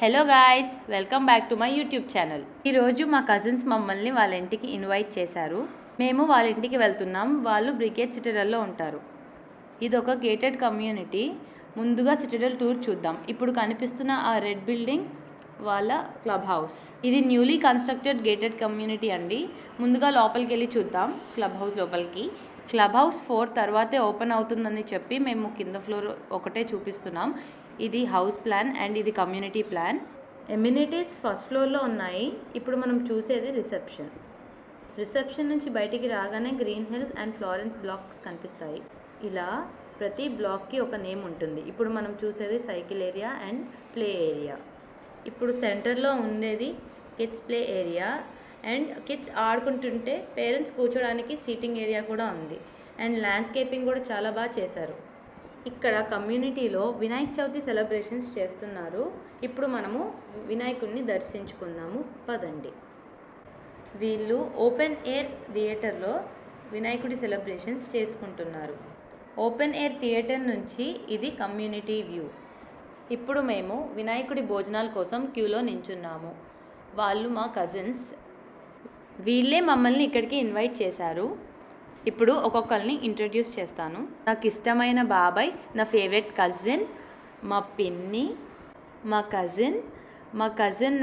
Hello guys, welcome back to my YouTube channel. ఈరోజు మా cousins మమ్మల్ని వాళ్ళ ఇంటికి ఇన్వైట్ చేశారు. మేము వాళ్ళ ఇంటికి వెళ్తున్నాం. వాళ్ళు బ్రిగేడ్ సిటడల్లో ఉంటారు. ఇది ఒక గేటెడ్ కమ్యూనిటీ. ముందుగా సిటడల్ టూర్ చూద్దాం. ఇప్పుడు కనిపిస్తున్న ఆ రెడ్ బిల్డింగ్ వాళ్ళ క్లబ్ హౌస్. ఇది న్యూలీ కన్స్ట్రక్టెడ్ గేటెడ్ కమ్యూనిటీ అండి. ముందుగా లోపలికి వెళ్ళి చూద్దాం. క్లబ్ హౌస్ లోపలికి. క్లబ్ హౌస్ 4 తర్వాతే ఓపెన్ అవుతుందని చెప్పి మేము కింద ఫ్లోర్ ఒకటే చూపిస్తున్నాం. ఇది హౌస్ ప్లాన్ అండ్ ఇది కమ్యూనిటీ ప్లాన్. ఎమ్యూనిటీస్ ఫస్ట్ ఫ్లోర్లో ఉన్నాయి. ఇప్పుడు మనం చూసేది రిసెప్షన్ నుంచి బయటికి రాగానే green hills and Florence blocks కనిపిస్తాయి. ఇలా ప్రతి బ్లాక్కి ఒక నేమ్ ఉంటుంది. ఇప్పుడు మనం చూసేది cycle area and play area. ఇప్పుడు సెంటర్లో ఉండేది kids play area and kids ఆడుకుంటుంటే పేరెంట్స్ కూర్చోడానికి సీటింగ్ ఏరియా కూడా ఉంది. అండ్ ల్యాండ్స్కేపింగ్ కూడా చాలా బాగా చేశారు. ఇక్కడ కమ్యూనిటీలో వినాయక చవితి సెలబ్రేషన్స్ చేస్తున్నారు. ఇప్పుడు మనము వినాయకుడిని దర్శించుకుందాము, పదండి. వీళ్ళు ఓపెన్ ఎయిర్ థియేటర్లో వినాయకుడి సెలబ్రేషన్స్ చేసుకుంటున్నారు. ఓపెన్ ఎయిర్ థియేటర్ నుంచి ఇది కమ్యూనిటీ వ్యూ. ఇప్పుడు మేము వినాయకుడి భోజనాల కోసం క్యూలో నించున్నాము. వాళ్ళు మా కజిన్స్. వీళ్ళే మమ్మల్ని ఇక్కడికి ఇన్వైట్ చేశారు. ఇప్పుడు ఒక్కొక్కరిని ఇంట్రడ్యూస్ చేస్తాను. నాకు ఇష్టమైన బాబాయ్, నా ఫేవరెట్ కజిన్, మా పిన్ని, మా కజిన్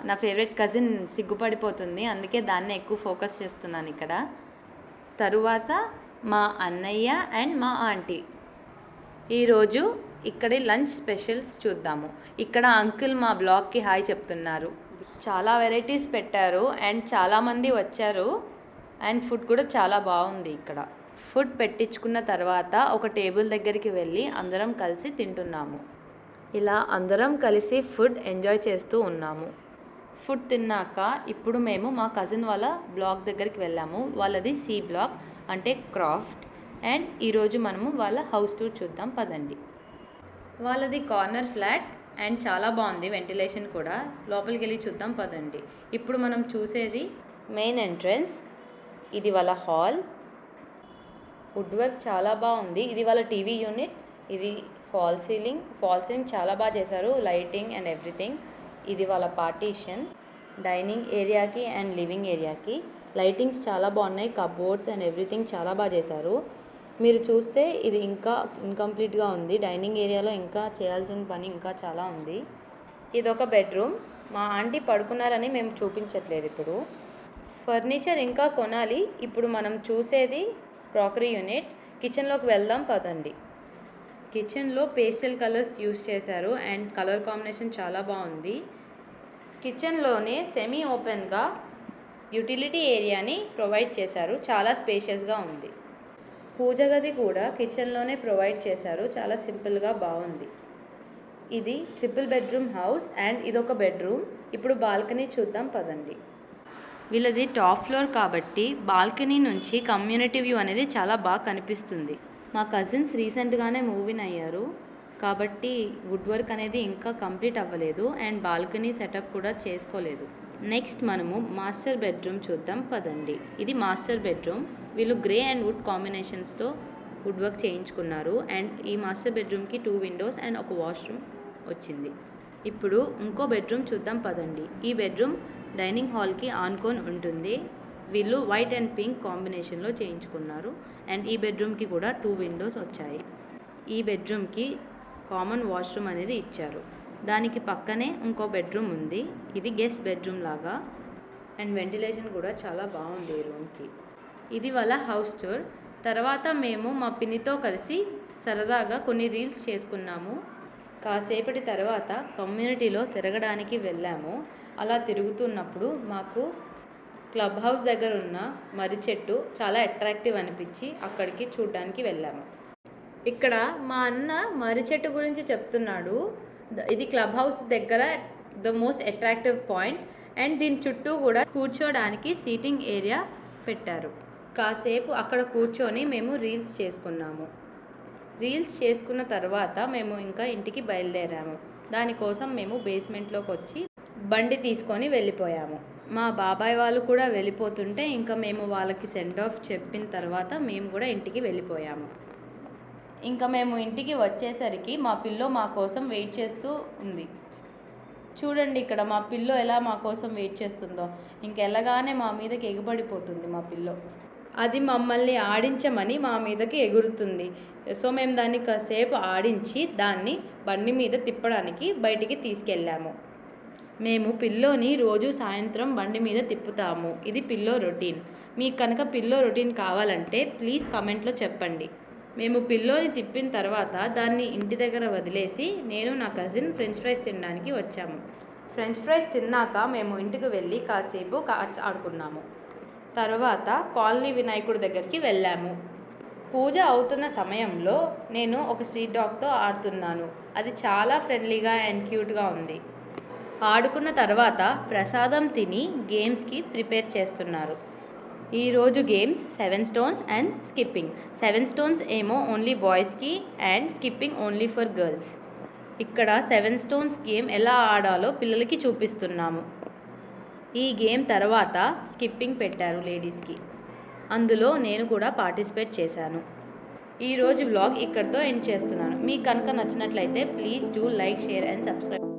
నా ఫేవరెట్ కజిన్ సిగ్గుపడిపోతుంది, అందుకే దాన్ని ఎక్కువ ఫోకస్ చేస్తున్నాను ఇక్కడ. తరువాత మా అన్నయ్య అండ్ మా ఆంటీ. ఈరోజు ఇక్కడి లంచ్ స్పెషల్స్ చూద్దాము. ఇక్కడ అంకుల్ మా బ్లాగ్కి హాయ్ చెప్తున్నారు. చాలా వెరైటీస్ పెట్టారు అండ్ చాలామంది వచ్చారు. అండ్ ఫుడ్ కూడా చాలా బాగుంది. ఇక్కడ ఫుడ్ పెట్టించుకున్న తర్వాత ఒక టేబుల్ దగ్గరికి వెళ్ళి అందరం కలిసి తింటున్నాము. ఇలా అందరం కలిసి ఫుడ్ ఎంజాయ్ చేస్తూ ఉన్నాము. ఫుడ్ తిన్నాక ఇప్పుడు మేము మా కజిన్ వాళ్ళ బ్లాక్ దగ్గరికి వెళ్ళాము. వాళ్ళది సి బ్లాక్, అంటే క్రాఫ్ట్. అండ్ ఈరోజు మనము వాళ్ళ హౌస్ టూర్ చూద్దాం, పదండి. వాళ్ళది కార్నర్ ఫ్లాట్ అండ్ చాలా బాగుంది, వెంటిలేషన్ కూడా. లోపలికి వెళ్ళి చూద్దాం, పదండి. ఇప్పుడు మనం చూసేది మెయిన్ ఎంట్రన్స్. ఇది వాళ్ళ హాల్. వుడ్ వర్క్ చాలా బాగుంది. ఇది వాళ్ళ టీవీ యూనిట్. ఇది ఫాల్ సీలింగ్ చాలా బాగా చేశారు, లైటింగ్ అండ్ ఎవ్రీథింగ్. ఇది వాళ్ళ పార్టీషన్. డైనింగ్ ఏరియాకి అండ్ లివింగ్ ఏరియాకి లైటింగ్స్ చాలా బాగున్నాయి. కబోర్డ్స్ అండ్ ఎవ్రీథింగ్ చాలా బాగా చేశారు. మీరు చూస్తే ఇది ఇంకా ఇన్కంప్లీట్గా ఉంది. డైనింగ్ ఏరియాలో ఇంకా చేయాల్సిన పని ఇంకా చాలా ఉంది. ఇది ఒక బెడ్రూమ్. మా ఆంటీ పడుకున్నారని మేము చూపించట్లేదు ఇప్పుడు. ఫర్నిచర్ ఇంకా కొనాలి. ఇప్పుడు మనం చూసేది క్రాకరీ యూనిట్. కిచెన్లోకి వెళ్దాం, పదండి. కిచెన్లో పేస్టల్ కలర్స్ యూస్ చేశారు అండ్ కలర్ కాంబినేషన్ చాలా బాగుంది. కిచెన్లోనే సెమీ ఓపెన్గా యూటిలిటీ ఏరియాని ప్రొవైడ్ చేశారు. చాలా స్పేషియస్గా ఉంది. పూజ గది కూడా కిచెన్లోనే ప్రొవైడ్ చేశారు. చాలా సింపుల్గా బాగుంది. ఇది ట్రిపుల్ బెడ్రూమ్ హౌస్ అండ్ ఇదొక బెడ్రూమ్. ఇప్పుడు బాల్కనీ చూద్దాం, పదండి. వీళ్ళది టాప్ ఫ్లోర్ కాబట్టి బాల్కనీ నుంచి కమ్యూనిటీ వ్యూ అనేది చాలా బాగా కనిపిస్తుంది. మా కజిన్స్ రీసెంట్గానే మూవ్ ఇన్ అయ్యారు కాబట్టి వుడ్ వర్క్ అనేది ఇంకా కంప్లీట్ అవ్వలేదు అండ్ బాల్కనీ సెటప్ కూడా చేసుకోలేదు. నెక్స్ట్ మనము మాస్టర్ బెడ్రూమ్ చూద్దాం, పదండి. ఇది మాస్టర్ బెడ్రూమ్. వీళ్ళు గ్రే అండ్ వుడ్ కాంబినేషన్స్తో వుడ్ వర్క్ చేయించుకున్నారు. అండ్ ఈ మాస్టర్ బెడ్రూమ్కి 2 విండోస్ అండ్ ఒక వాష్రూమ్ వచ్చింది. ఇప్పుడు ఇంకో బెడ్రూమ్ చూద్దాం, పదండి. ఈ బెడ్రూమ్ డైనింగ్ హాల్కి ఆనుకొని ఉంటుంది. వీళ్ళు వైట్ అండ్ పింక్ కాంబినేషన్లో చేయించుకున్నారు. అండ్ ఈ బెడ్రూమ్కి కూడా 2 విండోస్ వచ్చాయి. ఈ బెడ్రూమ్కి కామన్ వాష్రూమ్ అనేది ఇచ్చారు. దానికి పక్కనే ఇంకో బెడ్రూమ్ ఉంది. ఇది గెస్ట్ బెడ్రూమ్ లాగా అండ్ వెంటిలేషన్ కూడా చాలా బాగుంది ఈ రూమ్కి. ఇది వాళ్ళ హౌస్ టూర్. తర్వాత మేము మా పిన్నితో కలిసి సరదాగా కొన్ని రీల్స్ చేసుకున్నాము. కాసేపటి తర్వాత కమ్యూనిటీలో తిరగడానికి వెళ్ళాము. అలా తిరుగుతున్నప్పుడు మాకు క్లబ్ హౌస్ దగ్గర ఉన్న మర్రి చెట్టు చాలా అట్రాక్టివ్ అనిపించి అక్కడికి చూడడానికి వెళ్ళాము. ఇక్కడ మా అన్న మర్రి చెట్టు గురించి చెప్తున్నాడు. ఇది క్లబ్ హౌస్ దగ్గర the most attractive point and దీని చుట్టూ కూడా కూర్చోడానికి సీటింగ్ ఏరియా పెట్టారు. కాసేపు అక్కడ కూర్చొని మేము రీల్స్ చేసుకున్నాము. రీల్స్ చేసుకున్న తర్వాత మేము ఇంకా ఇంటికి బయలుదేరాము. దానికోసం మేము బేస్మెంట్లోకి వచ్చి బండి తీసుకొని వెళ్ళిపోయాము. మా బాబాయ్ వాళ్ళు కూడా వెళ్ళిపోతుంటే ఇంకా మేము వాళ్ళకి సెండ్ ఆఫ్ చెప్పిన తర్వాత మేము కూడా ఇంటికి వెళ్ళిపోయాము. ఇంకా మేము ఇంటికి వచ్చేసరికి మా పిల్లో మా కోసం వెయిట్ చేస్తూ ఉంది. చూడండి ఇక్కడ మా పిల్లో ఎలా మా కోసం వెయిట్ చేస్తుందో. ఇంకెళ్ళగానే మా మీదకి ఎగబడిపోతుంది మా పిల్లో. అది మమ్మల్ని ఆడించమని మా మీదకి ఎగురుతుంది. సో మేము దాన్ని కాసేపు ఆడించి దాన్ని బండి మీద తిప్పడానికి బయటికి తీసుకెళ్ళాము. మేము పిల్లోని రోజు సాయంత్రం బండి మీద తిప్పుతాము. ఇది పిల్లో రొటీన్. మీకు కనుక పిల్లో రొటీన్ కావాలంటే ప్లీజ్ కమెంట్లో చెప్పండి. మేము పిల్లోని తిప్పిన తర్వాత దాన్ని ఇంటి దగ్గర వదిలేసి నేను నా కజిన్ ఫ్రెంచ్ ఫ్రైస్ తినడానికి వచ్చాము. ఫ్రెంచ్ ఫ్రైస్ తిన్నాక మేము ఇంటికి వెళ్ళి కాసేపు కార్డ్స్ ఆడుకున్నాము. తర్వాత కాలనీ వినాయకుడి దగ్గరికి వెళ్ళాము. పూజ అవుతున్న సమయంలో నేను ఒక స్ట్రీట్ డాగ్తో ఆడుతున్నాను. అది చాలా ఫ్రెండ్లీగా అండ్ క్యూట్గా ఉంది. ఆడుకున్న తర్వాత ప్రసాదం తిని గేమ్స్కి ప్రిపేర్ చేస్తున్నారు. ఈరోజు games 7 stones and skipping. 7 stones ఏమో ఓన్లీ బాయ్స్కి and skipping only for girls. ఇక్కడ 7 stones గేమ్ ఎలా ఆడాలో పిల్లలకి చూపిస్తున్నాము. ఈ గేమ్ తర్వాత స్కిప్పింగ్ పెట్టారు లేడీస్కి. అందులో నేను కూడా పార్టిసిపేట్ చేశాను. ఈరోజు వ్లాగ్ ఇక్కడితో ఎండ్ చేస్తున్నాను. మీకు కనుక నచ్చినట్లయితే please do like, share and subscribe.